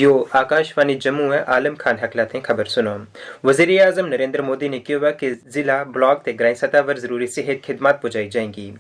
यो आकाशवाणी जम्मू है। आलम खान हकलाते खबर सुनो। वज़ीर आज़म नरेंद्र मोदी ने कहा कि जिला ब्लॉक ते ग्राई सतह पर जरूरी सेहत खिदमत पहुंचाई जाएंगी।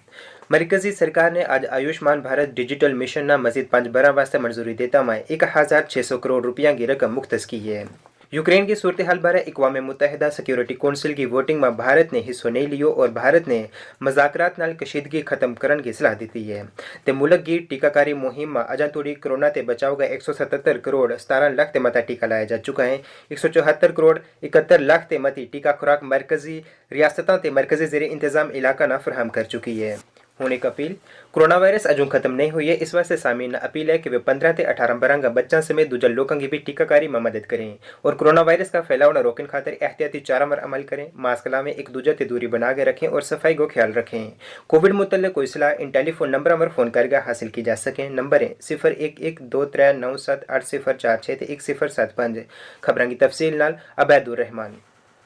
मरकजी सरकार ने आज आयुष्मान भारत डिजिटल मिशन ना मजीद 5 बरस वास्ते मंजूरी देता में 1600 करोड़ रुपया की रकम मुख्तस की है। यूक्रेन की सूरत हाल बारे अक़वाम मुत्तहिदा सिक्योरिटी कौंसिल की वोटिंग में भारत ने हिस्सों नहीं लियो और भारत ने मज़ाकरात नाल कशीदगी खत्म करने की सलाह दी है। ते मुल्क की टीकाकारी मुहिम में अजा तोड़ी कोरोना ते बचाव का 177 करोड़ 17 लाख ते मता टीका लाया जा चुका है। 174 करोड़ 71 लाख ते मती टीका खुराक मरकजी रियासतों ते मरकजी ज़ेरे इंतजाम इलाका ना फराहम कर चुकी है। होने का अपील कोरोना वायरस अजू खत्म नहीं हुई है, इस वास्ते सामीन अपील है कि वे 15 से 18 बरंगा बच्चों समेत दूजा लोगों की भी टीकाकारी में मदद करें और कोरोना वायरस का फैलाव न रोकने खातिर एहतियाती चारां अमल करें, मास्क लावें, एक दूजे से दूरी बना के रखें और सफाई को ख्याल रखें। कोविड मुतल्लिक़ कोई सलाह इन टेलीफोन नंबर पर फोन करके हासिल की जा सकें। नंबर है 0112397806 खबरों की तफसील नाल अबैदुर रहमान।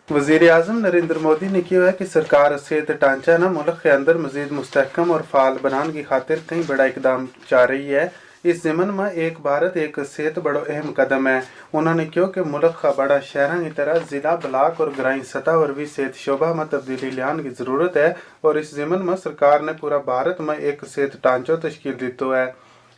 वज़ीर आज़म नरेंद्र मोदी ने कहा है कि सरकार सेहत ढांचा न मुल्क के अंदर मजीद मुस्तहकम और फाल बनाने की खातिर कई बड़ा इकदाम जा रही है। इस ज़मन में एक भारत एक सेहत बड़ो अहम कदम है। उन्होंने कहा कि मुल्क का बड़ा शहरों की तरह ज़िला ब्लाक और ग्राई सतह पर भी सेहत शोबा में तब्दीली लाने की ज़रूरत है और इस ज़मन में सरकार ने पूरा भारत में एक सेहत ढांचा तश्कील दितो है।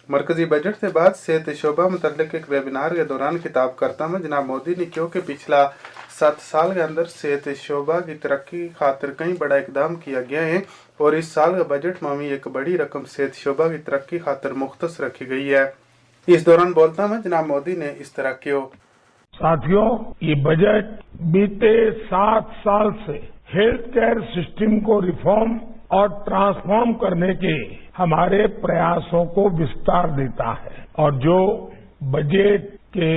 मरकजी बजट से बाद सेहत शोबा मुतल्लिक एक वेबिनार के दौरान खिताब करता में जनाब मोदी ने कहा कि पिछला 7 साल के अंदर सेहत शोबा की तरक्की की खातिर कई बड़ा इकदाम किया गया है और इस साल के बजट में भी एक बड़ी रकम सेहत शोबा की तरक्की खातिर मुख्तस रखी गई है। इस दौरान बोलता में जनाब मोदी ने इस तरह किया। साथियों, ये बजट बीते 7 साल से हेल्थ केयर सिस्टम को रिफॉर्म और ट्रांसफॉर्म करने के हमारे प्रयासों को विस्तार देता है और जो बजट के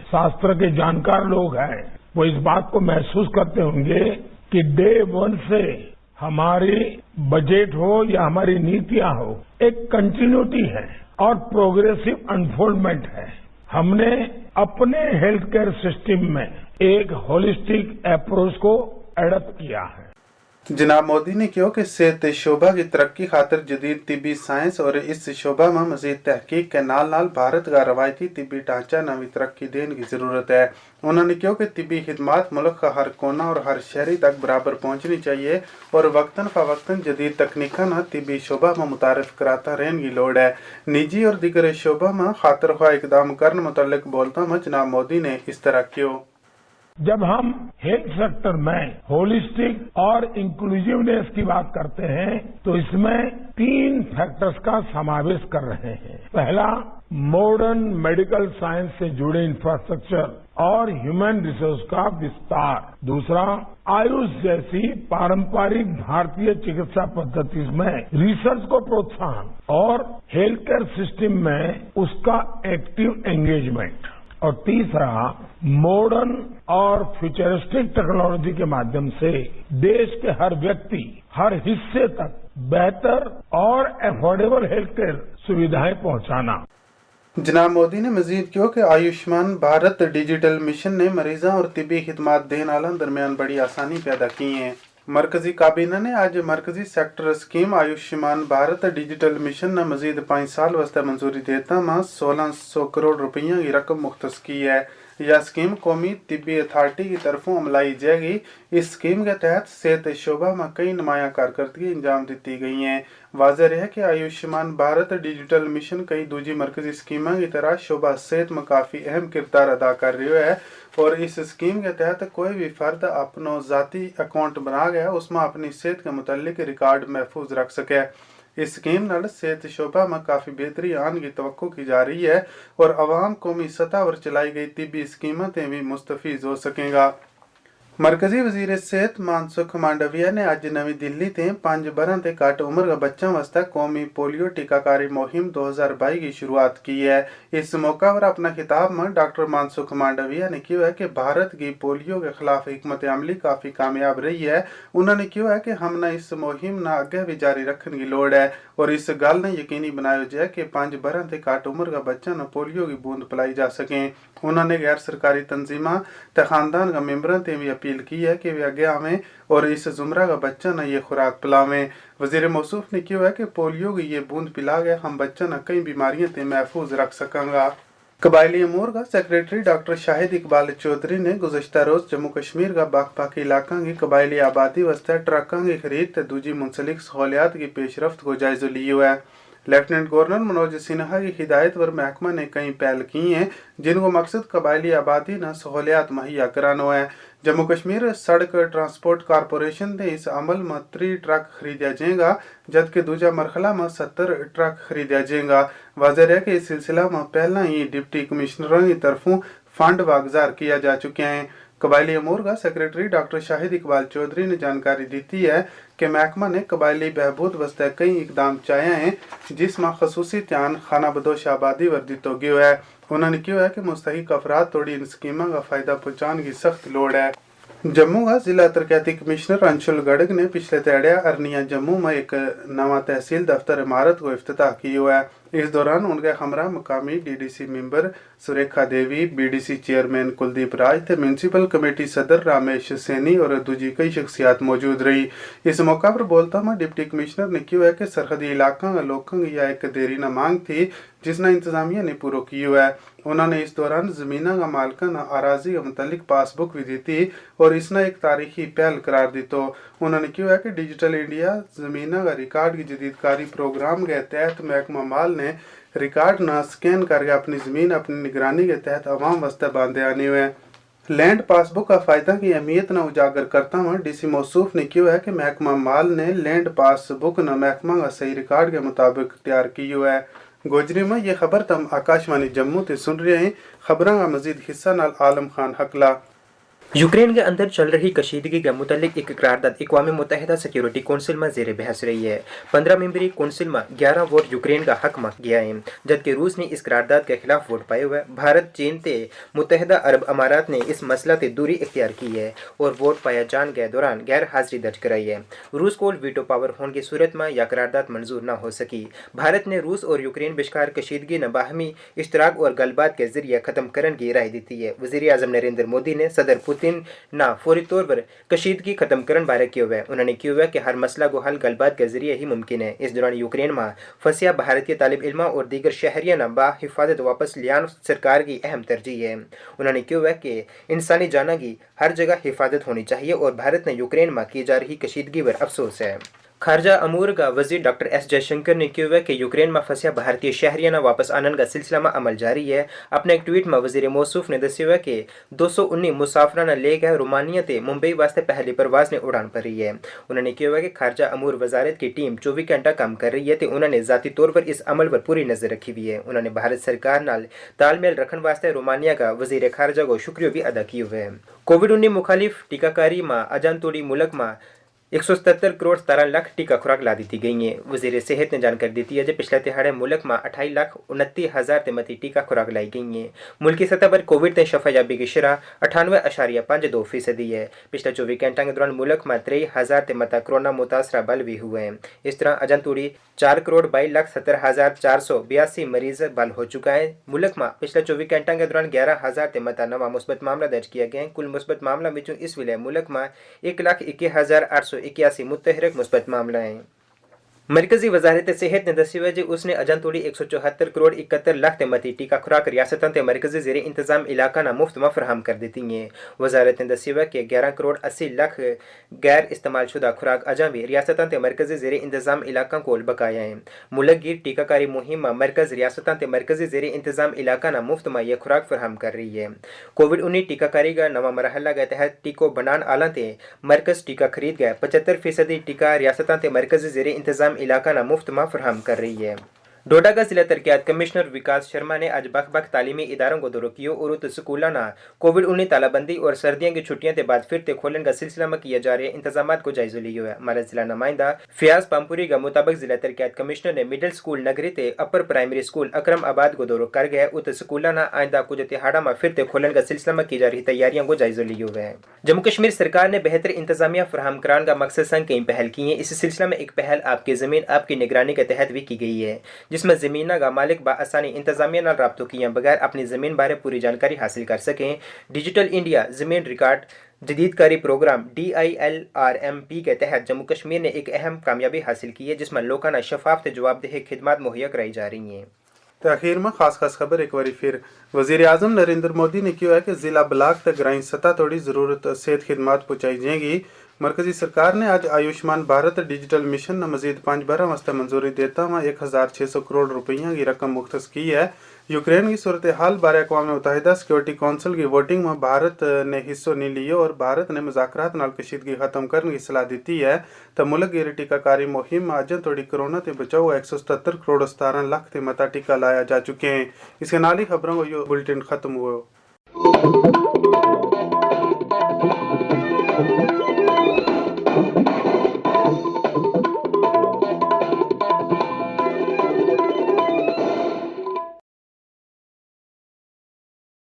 शास्त्र के जानकार लोग हैं वो इस बात को महसूस करते होंगे कि डे 1 से हमारी बजट हो या हमारी नीतियां हो एक कंटिन्यूटी है और प्रोग्रेसिव अनफोल्डमेंट है। हमने अपने हेल्थ केयर सिस्टम में एक होलिस्टिक अप्रोच को एडप्ट किया है। जनाब मोदी ने कहा कि सेहत शोबा की तरक्की खातिर जदीद तिबी साइंस और इस शोबा में मजीद तहकीक के नाल नाल भारत का रवायती तिबी ढांचा नवी तरक्की देने की जरूरत है। उन्होंने कहा कि तिबी खिदमात मुल्क का हर कोना और हर शहरी तक बराबर पहुँचनी चाहिए और वक्तन फवक्तन जदीद तकनीका न तिबी शोबा में मुतारफ कराता रहने की लोड़ है। निजी और दिगर शोबा में खातिर ख्वाह इकदाम करने मुतल्लिक बोलता में जनाब मोदी ने इस तरह किया। जब हम हेल्थ सेक्टर में होलिस्टिक और इंक्लूसिवनेस की बात करते हैं तो इसमें 3 फैक्टर्स का समावेश कर रहे हैं। पहला, मॉडर्न मेडिकल साइंस से जुड़े इंफ्रास्ट्रक्चर और ह्यूमन रिसोर्स का विस्तार। दूसरा, आयुष जैसी पारंपरिक भारतीय चिकित्सा पद्धति में रिसर्च को प्रोत्साहन और हेल्थ केयर सिस्टम में उसका एक्टिव एंगेजमेंट। और तीसरा, मॉडर्न और फ्यूचरिस्टिक टेक्नोलॉजी के माध्यम से देश के हर व्यक्ति हर हिस्से तक बेहतर और अफोर्डेबल हेल्थ केयर सुविधाएं पहुंचाना। जनाब मोदी ने मजीद कहा कि आयुष्मान भारत डिजिटल मिशन ने मरीजों और तिबी खिदमात देने वालों दरमियान बड़ी आसानी पैदा की है। मरकजी काबीना ने आज मरकजी sector scheme Ayushman Bharat digital mission ने मजीद 5 साल वास्ते मंजूरी देता में 1600 करोड़ रुपया की रकम मुख्तस की है। यह स्कीम कौमी तिब्बी अथॉरिटी की तरफों अमलाई जाएगी। इस स्कीम के तहत सेहत शोबा में कई नुमाया कारकर्दगी अंजाम दी गई हैं। वाज़ेह है कि आयुष्मान भारत डिजिटल मिशन कई दूसरी मरकजी स्कीमों की तरह शोबा सेहत में काफ़ी अहम किरदार अदा कर रही है और इस स्कीम के तहत कोई भी फर्द अपना ज़ाती अकाउंट बना गया उसमें अपनी सेहत के मुतल्लिक रिकॉर्ड महफूज रख सके। इस स्कीम नाल सेहत शोबा में काफ़ी बेहतरी आने की तवक्को की जा रही है और अवाम कौमी सतह पर चलाई गई तिब्बी स्कीमतें भी मुस्तफीज हो सकेंगा। मरकजी वजीर सेहत मानसुख मांडविया ने आज नवी दिल्ली ते 5 बरस ते घट उम्र के बच्चों वास्ते कौमी पोलियो टीकाकारी मुहिम 2022 की शुरुआत की है। इस मौका पर अपना खिताब में डॉक्टर मानसुख मांडविया ने कहा है कि भारत की पोलियो के खिलाफ हिकमत अमली काफ़ी कामयाब रही है। उन्होंने कहा है कि हमने इस मुहिम न अगे भी जारी रखने की लोड़ है और इस गल ने यकीनी बनाया जाए कि 5 बरस ते घट उम्र के बच्चों ने पोलियो की बूंद पिलाई जा सकें। उन्होंने गैर सरकारी तंजीमां ते खानदान का मेम्बरों से भी अपील की है कि वे आगे आवें और इस जुमरा का बच्चा न ये खुराक पिलावें। वजीर मौसूफ ने कहा है कि पोलियो की ये बूंद पिला के हम बच्चा न कई बीमारियों से महफूज रख सकेंगे। कबायली अमूर का सेक्रेटरी डॉक्टर शाहिद इकबाल चौधरी ने गुज़श्ता रोज़ जम्मू कश्मीर का बाकी इलाका की कबायली आबादी वास्ते ट्रकों की खरीद ते दूजी मुंसलिक सहूलियात की पेशरफ्त को जायज़ा लिया हुआ है। लेफ्टिनेंट गवर्नर मनोज सिन्हा की हिदायत पर महकमा ने कई पहल की हैं जिनको मकसद कबायली आबादी न सहूलियात मुहैया कराना है। जम्मू कश्मीर सड़क ट्रांसपोर्ट कारपोरेशन ने इस अमल में 3 ट्रक खरीदा जाएगा जबकि दूसरा मरहला में 70 ट्रक खरीदा जाएगा। वाज़ेह है कि इस सिलसिला में पहला ही डिप्टी कमिश्नरों की तरफों फंड वागजार किया जा चुके हैं। कबायली अमूर का सेक्रेटरी डॉक्टर शाहिद इकबाल चौधरी ने जानकारी दी है कि महकमा ने कबायली बहबूद वास्ते कई इकदाम चाहे हैं जिसमें खसूसी ध्यान खाना बदोश आबादी वर दितो गयो है। उन्होंने कहा है कि मुस्तहिक अफराद तोड़ी इन स्कीमों का फायदा पहुँचाने की सख्त लोड़ है। जम्मू का जिला तरक्याती कमिश्नर अंशुल गड़ग ने पिछले तैड़िया अरनिया जम्मू में एक नवा तहसील दफ्तर इमारत को इफ्तिताह किया हुआ है। इस दौरान उनके हमरा मकामी डीडीसी मेंबर सुरेखा देवी, बीडीसी चेयरमैन कुलदीप राज ते म्यूनसिपल कमेटी सदर रामेश सैनी और दूजी कई शख्सियात मौजूद रही। इस मौका पर बोलता हुआ डिप्टी कमिश्नर ने कहा है कि सरहदी इलाकों के लोगों की यह एक देरी न मांग थी जिसने इंतजामिया ने पूरा किया हुआ है। उन्होंने इस दौरान जमीना का मालकाना अराजी के मुतालिक पासबुक भी दी थी और इसने एक तारीखी पहल करार दी। तो उन्होंने कहा है कि डिजिटल इंडिया जमीना का रिकॉर्ड की जदीदकारी प्रोग्राम के तहत महकमा माल ने रिकॉर्ड न स्कैन करके अपनी ज़मीन अपनी निगरानी के तहत आवाम वास्ते बांधे आने हुए हैं। लैंड पासबुक का फ़ायदा की अहमियत न उजागर करता हुआ डीसी मौसूफ ने कहा है कि महकमा माल ने लैंड पासबुक न महकमा का सही रिकॉर्ड के मुताबिक तैयार की हुआ है। गोजरी में ये खबर तम आकाशवाणी जम्मू से सुन रहे हैं। खबरों का मजीद हिस्सा नाल आलम खान हकला। यूक्रेन के अंदर चल रही कशीदगी के मुतालिक एक करारदाद अक़वाम मुत्तहिदा सिक्योरिटी कौंसिल में ज़ेर बहस रही है। 15 मेंबरी कौंसिल में 11 वोट यूक्रेन का हक में गया है जबकि रूस ने इस करारदाद के खिलाफ वोट पाए हुए। भारत, चीन ते मुत्तहिदा अरब अमारात ने इस मसला से दूरी इख्तियार की है और वोट पाया जान के दौरान गैर हाजिरी दर्ज कराई है। रूस को वीटो पावर होने की सूरत में यह करारदाद मंजूर न हो सकी। भारत ने रूस और यूक्रेन बिशकार कशीदगी न बाहमी इश्तराक और गलबात के जरिए ख़त्म करने की राय दी है। वज़ीर आज़म नरेंद्र मोदी ने सदर पुतिन ना फौरी तौर पर कशीदगी खत्म करने बारे किया हुआ है। उन्होंने किया हुआ कि हर मसला को हल गलबात के जरिए ही मुमकिन है। इस दौरान यूक्रेन में फंसिया भारतीय तालिब इल्मा और दीगर शहरिया न बाहिफाजत वापस लियान सरकार की अहम तरजीह है। उन्होंने किया हुआ कि इंसानी जाना की हर जगह हिफाजत होनी चाहिए और भारत ने यूक्रेन में की जा रही कशीदगी पर अफसोस है। खारजा अमूर का वजीर डॉक्टर एस जयशंकर ने कहा कि यूक्रेन में फंसिया भारतीय शहरियाना वापस आनन का सिलसिला में अमल जारी है। अपने एक ट्वीट में वजीर मौसूफ ने दस्या कि 219 मुसाफराना ले गए रोमानिया ते मुंबई वास्ते पहली परवाज ने उड़ान भरी है। उन्होंने कहा कि खारजा अमूर वजारत की टीम 24 घंटा काम कर रही है तो उन्होंने जाती तौर पर इस अमल पर पूरी नजर रखी हुई है। उन्होंने भारत सरकार नाल तालमेल रखने वास्ते रोमानिया का वजीर खारजा को शुक्रिया भी अदा किया हुआ है। कोविड-19 मुखालिफ टीकाकारी में अजान तोड़ी मुल्क में 177 करोड़ 17 लाख टीका खुराक ला दी गई है। वजीर सेहत ने जानकारी दी है कि पिछले तिहाड़े मुल्क में 28,29,000 ते मती टीका खुराक लाई गई है। मुल्क की सतह पर कोविड ते शफायाबी की शरह 98.52% है। पिछले 24 घंटे के दौरान मुल्क में 23,000 ते मता कोरोना मुतासरा बल भी हुए हैं। इस तरह अजन तोड़ी 4,22,70,482 मरीज बल हो चुका है। मुल्क में पिछले 24 घंटे के दौरान 11,000 ते मता नवा मुस्बत मामला दर्ज किया गया है। कुल मुस्बत मामला में इस वेले मुल्क में 1,21,881 मुतहरक मुस्बत मामला हैं। मरकजी वजारत सेहत ने दस्या कि उसने अजन तोड़ी 174 करोड़ 71 लाख ते मती टीका खुराक रियासतों ते मरकजी जेर इंतजाम इलाका ना मुफ्त में फराहम कर दी है। वजारत ने दस्या कि 11 करोड़ 80 लाख गैर इस्तेमाल शुदा खुराक अजा भी रियासतों ते मरकजी जेर इंतजाम इलाका को बकाया है। मुल्क की टीकाकारी मुहिम में मरकज रियासतों ते मरकजी जेर इंतजाम इलाका ना मुफ्त में यह खुराक फराहम कर रही है। कोविड-19 टीकाकारी का नवा मरहला के तहत टीको बनान आला ते मरकज टीका खरीद गए 75% टीका रियासतों ते मरकजी जेर इंतजाम इलाका ना मुफ्त में फराहम कर रही है। डोडा का जिला तरक्यात कमिश्नर विकास शर्मा ने आज बख तालीमी इदारों को दौरा किया और स्कूलों ना कोविड-19 तालाबंदी और सर्दियों की छुट्टियों के बाद फिर खोलने का सिलसिला में किए जा रहे इंतजाम को जायजा लिया हुआ है। हमारा जिला नुमाइंदा फयाज पामपुरी के मुताबिक जिला तरक्यात कमिश्नर ने मिडिल स्कूल नगरी ते अपर प्राइमरी स्कूल अकरम आबाद को दौरा कर गए। उत स्कूलों ना आइंदा कुछ तिहाड़ा में फिर खोलने का सिलसिला में की जा रही तैयारियों को जायजा लिया हुआ है। जम्मू कश्मीर सरकार ने बेहतर इंतजामिया फराहम कराने का मकसद संग कई पहल की है। इस सिलसिला में एक पहल आपकी जमीन आपकी निगरानी के तहत भी की गई है, जिसमें जमीन का मालिक बासानी इंतजामिया नाल राब्तो किए बगैर अपनी जमीन बारे पूरी जानकारी हासिल कर सकें। डिजिटल इंडिया जमीन रिकॉर्ड जदीदकारी प्रोग्राम DILRMP के तहत जम्मू कश्मीर ने एक अहम कामयाबी हासिल की है, जिसमें लोगों ने शफाफ ते जवाबदेह खिदमात मुहैया कराई जा रही हैं। تاخیر میں خاص خبر ایک بار پھر وزیر اعظم نریندر مودی نے کہا ہے کہ ضلع بلاک تک گرائیں سطح توڑی ضرورت صحت خدمات پہنچائی جائیں گی. مرکزی سرکار نے آج آیوشمان بھارت ڈیجیٹل مشن نے مزید 5 برہ واسطے منظوری دیتا ہوا 1600 کروڑ روپیہ کی رقم مختص کی ہے. یوکرین کی صورتحال بارے اقوام متحدہ سیکورٹی کونسل کی ووٹنگ میں بھارت نے حصہ نہیں لیا اور بھارت نے مذاکرات نال کشیدگی ختم کرنے کی صلاح دیتی ہے تو ملک کی ٹیکہ کاری مہم میں اجن توڑی کرونا تے بچاؤ 177 کروڑ 17 لاکھ تے متا ٹیکہ لایا جا چکے ہیں. اس کے نال ہی خبروں کو یہ بلٹن ختم ہوا.